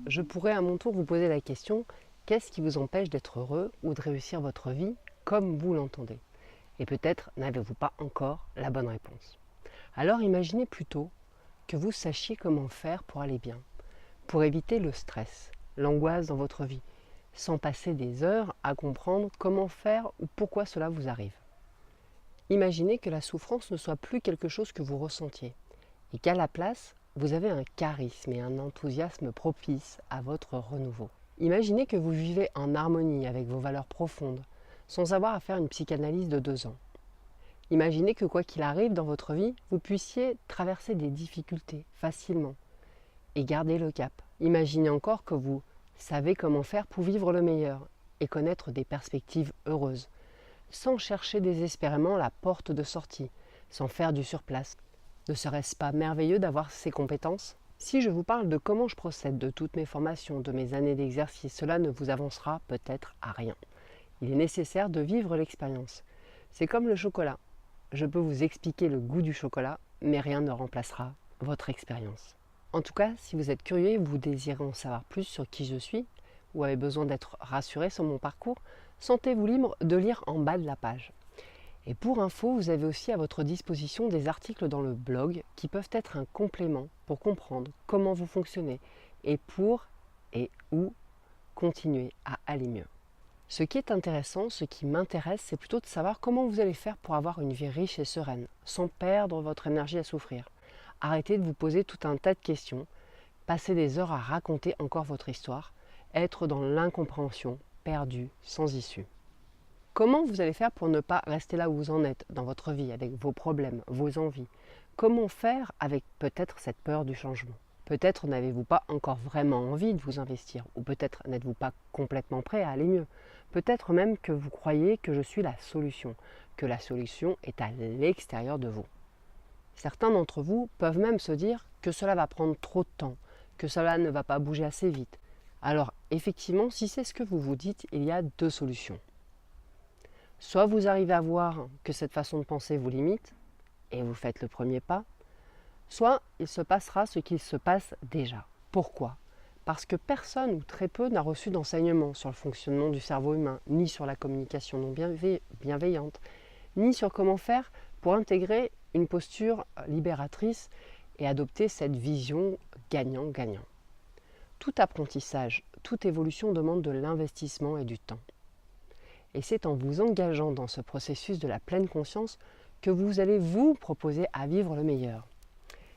Je pourrais à mon tour vous poser la question, qu'est-ce qui vous empêche d'être heureux ou de réussir votre vie comme vous l'entendez? Et peut-être n'avez-vous pas encore la bonne réponse. Alors imaginez plutôt que vous sachiez comment faire pour aller bien, pour éviter le stress, l'angoisse dans votre vie, sans passer des heures à comprendre comment faire ou pourquoi cela vous arrive. Imaginez que la souffrance ne soit plus quelque chose que vous ressentiez, et qu'à la place, vous avez un charisme et un enthousiasme propice à votre renouveau. Imaginez que vous vivez en harmonie avec vos valeurs profondes, sans avoir à faire une psychanalyse de 2 ans. Imaginez que quoi qu'il arrive dans votre vie, vous puissiez traverser des difficultés facilement et garder le cap. Imaginez encore que vous savez comment faire pour vivre le meilleur et connaître des perspectives heureuses, sans chercher désespérément la porte de sortie, sans faire du surplace. Ne serait-ce pas merveilleux d'avoir ces compétences? Si je vous parle de comment je procède de toutes mes formations, de mes années d'exercice, cela ne vous avancera peut-être à rien. Il est nécessaire de vivre l'expérience. C'est comme le chocolat. Je peux vous expliquer le goût du chocolat, mais rien ne remplacera votre expérience. En tout cas, si vous êtes curieux et vous désirez en savoir plus sur qui je suis, ou avez besoin d'être rassuré sur mon parcours, sentez-vous libre de lire en bas de la page. Et pour info, vous avez aussi à votre disposition des articles dans le blog qui peuvent être un complément pour comprendre comment vous fonctionnez et pour et où continuer à aller mieux. Ce qui est intéressant, ce qui m'intéresse, c'est plutôt de savoir comment vous allez faire pour avoir une vie riche et sereine, sans perdre votre énergie à souffrir. Arrêtez de vous poser tout un tas de questions, passer des heures à raconter encore votre histoire, être dans l'incompréhension, perdu, sans issue. Comment vous allez faire pour ne pas rester là où vous en êtes dans votre vie, avec vos problèmes, vos envies? Comment faire avec peut-être cette peur du changement? Peut-être n'avez-vous pas encore vraiment envie de vous investir, ou peut-être n'êtes-vous pas complètement prêt à aller mieux. Peut-être même que vous croyez que je suis la solution, que la solution est à l'extérieur de vous. Certains d'entre vous peuvent même se dire que cela va prendre trop de temps, que cela ne va pas bouger assez vite. Alors effectivement, si c'est ce que vous vous dites, il y a 2 solutions. Soit vous arrivez à voir que cette façon de penser vous limite, et vous faites le premier pas, soit il se passera ce qu'il se passe déjà. Pourquoi? Parce que personne ou très peu n'a reçu d'enseignement sur le fonctionnement du cerveau humain, ni sur la communication non bienveillante, ni sur comment faire pour intégrer une posture libératrice et adopter cette vision gagnant-gagnant. Tout apprentissage, toute évolution demande de l'investissement et du temps. Et c'est en vous engageant dans ce processus de la pleine conscience que vous allez vous proposer à vivre le meilleur.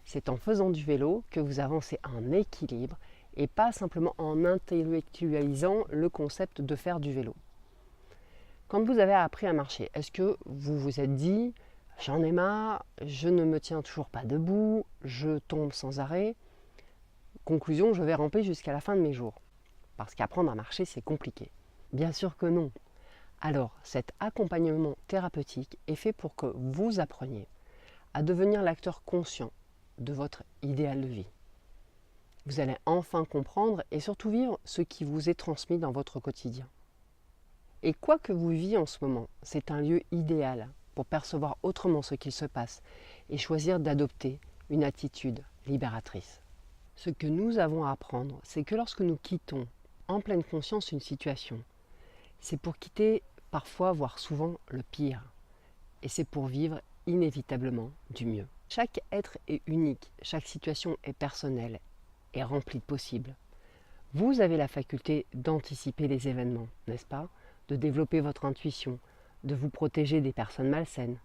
C'est en faisant du vélo que vous avancez en équilibre et pas simplement en intellectualisant le concept de faire du vélo. Quand vous avez appris à marcher, est-ce que vous vous êtes dit « j'en ai marre, je ne me tiens toujours pas debout, je tombe sans arrêt, conclusion, je vais ramper jusqu'à la fin de mes jours ». Parce qu'apprendre à marcher, c'est compliqué. Bien sûr que non. Alors, cet accompagnement thérapeutique est fait pour que vous appreniez à devenir l'acteur conscient de votre idéal de vie. Vous allez enfin comprendre et surtout vivre ce qui vous est transmis dans votre quotidien. Et quoi que vous viviez en ce moment, c'est un lieu idéal pour percevoir autrement ce qu'il se passe et choisir d'adopter une attitude libératrice. Ce que nous avons à apprendre, c'est que lorsque nous quittons en pleine conscience une situation, c'est pour quitter parfois, voire souvent, le pire. Et c'est pour vivre inévitablement du mieux. Chaque être est unique, chaque situation est personnelle et remplie de possibles. Vous avez la faculté d'anticiper les événements, n'est-ce pas? De développer votre intuition, de vous protéger des personnes malsaines.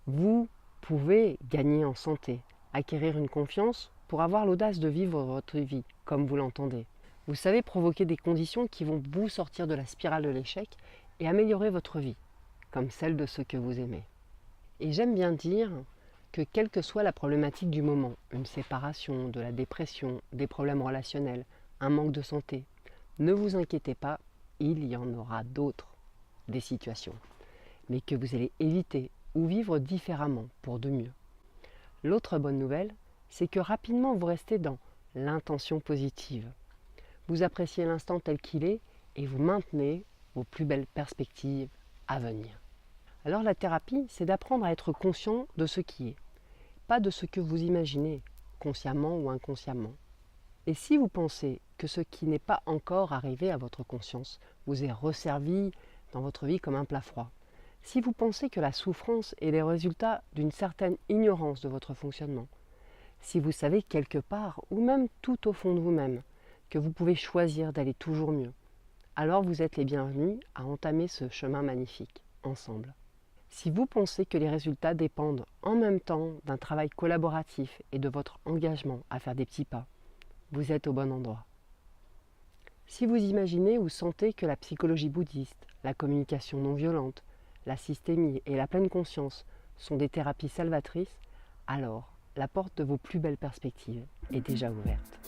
Vous pouvez gagner en santé, acquérir une confiance pour avoir l'audace de vivre votre vie comme vous l'entendez. Vous savez provoquer des conditions qui vont vous sortir de la spirale de l'échec et améliorer votre vie, comme celle de ceux que vous aimez. Et j'aime bien dire que quelle que soit la problématique du moment, une séparation, de la dépression, des problèmes relationnels, un manque de santé, ne vous inquiétez pas, il y en aura d'autres, des situations, mais que vous allez éviter ou vivre différemment pour de mieux. L'autre bonne nouvelle, c'est que rapidement vous restez dans l'intention positive. Vous appréciez l'instant tel qu'il est et vous maintenez vos plus belles perspectives à venir. Alors la thérapie, c'est d'apprendre à être conscient de ce qui est, pas de ce que vous imaginez, consciemment ou inconsciemment. Et si vous pensez que ce qui n'est pas encore arrivé à votre conscience vous est resservi dans votre vie comme un plat froid, si vous pensez que la souffrance est le résultat d'une certaine ignorance de votre fonctionnement, si vous savez quelque part, ou même tout au fond de vous-même, que vous pouvez choisir d'aller toujours mieux, alors vous êtes les bienvenus à entamer ce chemin magnifique, ensemble. Si vous pensez que les résultats dépendent en même temps d'un travail collaboratif et de votre engagement à faire des petits pas, vous êtes au bon endroit. Si vous imaginez ou sentez que la psychologie bouddhiste, la communication non violente, la systémie et la pleine conscience sont des thérapies salvatrices, alors la porte de vos plus belles perspectives est déjà ouverte.